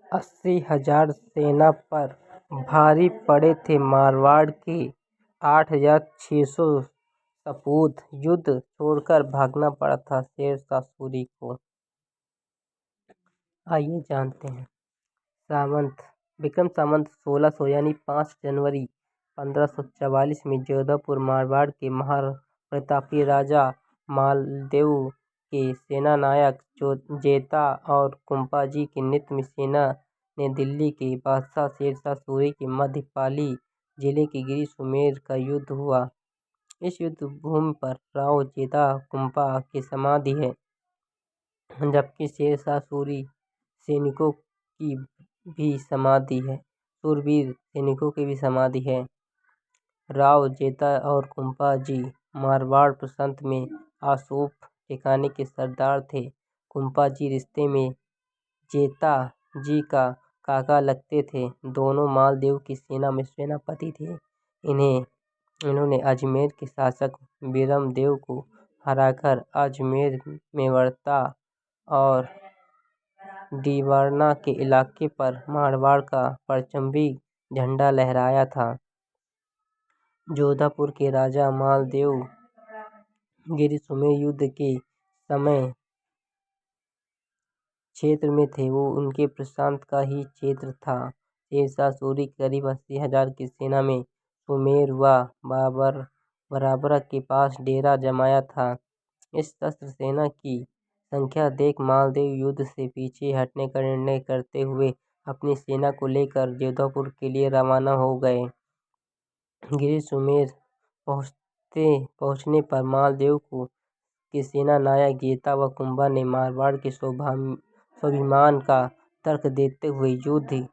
80,000 सेना पर भारी पड़े थे मारवाड़ के 8,600 सपूत। युद्ध छोड़कर भागना पड़ा था शेरशाह सूरी को। आइए जानते हैं। विक्रम संवत 1600 यानी 5 जनवरी 1544 में जोधपुर मारवाड़ के महाप्रतापी राजा मालदेव के सेनानायक जेता और कुंपाजी के नेतृत्व में सेना ने दिल्ली के बादशाह शेरशाह सूरी के मध्य पाली जिले के गिरी सुमेर का युद्ध हुआ। इस युद्ध भूमि पर राव जेता कुंपा की समाधि है, जबकि शेरशाह सूरी सैनिकों की भी समाधि है। सूरवीर सैनिकों की भी समाधि है। राव जेता और कुंपा जी मारवाड़ प्रांत में आसोप ठिकाने के सरदार थे। कुंपा जी रिश्ते में जेता जी का काका लगते थे। दोनों मालदेव की सेना में सेनापति थे। इन्होंने अजमेर के शासक बीरम देव को हराकर अजमेर मेवाड़ और डीवाना के इलाके पर मारवाड़ का परचमवी झंडा लहराया था। जोधपुर के राजा मालदेव गिरी सुमेर युद्ध के समय क्षेत्र में थे। वो उनके प्रशांत का ही क्षेत्र था। शेरशाह सूरी करीब 80,000 की सेना में सुमेर व बराबरा के पास डेरा जमाया था। इस शस्त्र सेना की संख्या देख मालदेव युद्ध से पीछे हटने का निर्णय करते हुए अपनी सेना को लेकर जोधपुर के लिए रवाना हो गए। गिरी सुमेर पहुंचने पर मालदेव के सेना नायक जेता व कुंभा ने मारवाड़ के स्वाभिमान का तर्क देते हुए युद्ध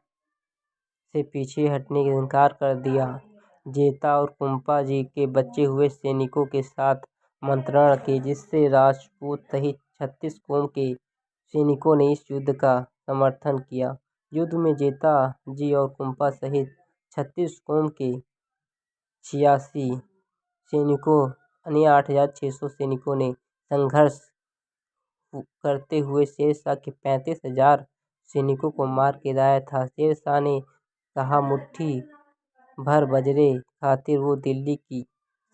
से पीछे हटने का इनकार कर दिया। जेता और कुंपा जी के बचे हुए सैनिकों के साथ मंत्रणा की, जिससे राजपूत सहित 36 कौम के सैनिकों ने इस युद्ध का समर्थन किया। युद्ध में जेता जी और कुंपा सहित 36 कौम के 86 सैनिकों अन्य 8,600 सैनिकों ने संघर्ष करते हुए शेरशाह के 35,000 सैनिकों को मार गिराया था। शेरशाह ने कहा मुट्ठी भर बजरे खातिर वो दिल्ली की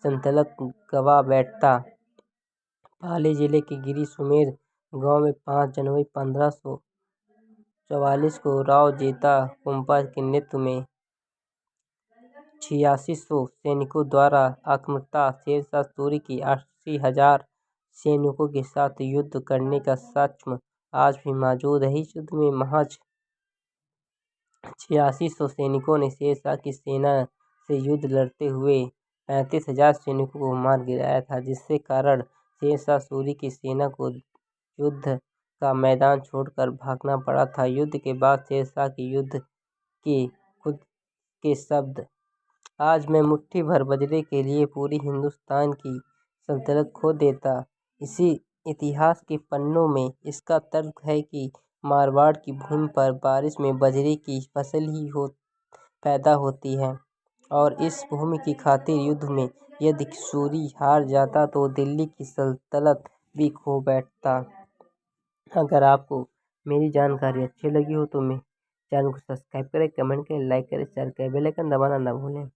सल्तनत गंवा बैठता। पाली जिले के गिरी सुमेर गांव में 5 जनवरी 1544 को राव जेता कुंपा के नेतृत्व में 8600 सैनिकों द्वारा आक्रमणतः शेरशाह सूरी की 80,000 सैनिकों के साथ युद्ध करने का साक्ष्य आज भी मौजूद है। इस युद्ध में महज 8600 सैनिकों ने शेरशाह की सेना से युद्ध लड़ते हुए 35,000 सैनिकों को मार गिराया था, जिसके कारण शेरशाह सूरी की सेना को युद्ध का मैदान छोड़कर भागना पड़ा था। युद्ध के बाद शेरशाह के युद्ध के खुद के शब्द, आज मैं मुट्ठी भर बजरे के लिए पूरी हिंदुस्तान की सल्तनत खो देता। इसी इतिहास के पन्नों में इसका तर्क है कि मारवाड़ की भूमि पर बारिश में बजरे की फसल ही पैदा होती है और इस भूमि की खातिर युद्ध में यदि सूरी हार जाता तो दिल्ली की सल्तनत भी खो बैठता। अगर आपको मेरी जानकारी अच्छी लगी हो तो मैं चैनल को सब्सक्राइब करें, कमेंट करें, लाइक करें, शेयर करें, बेल आइकन दबाना ना भूलें।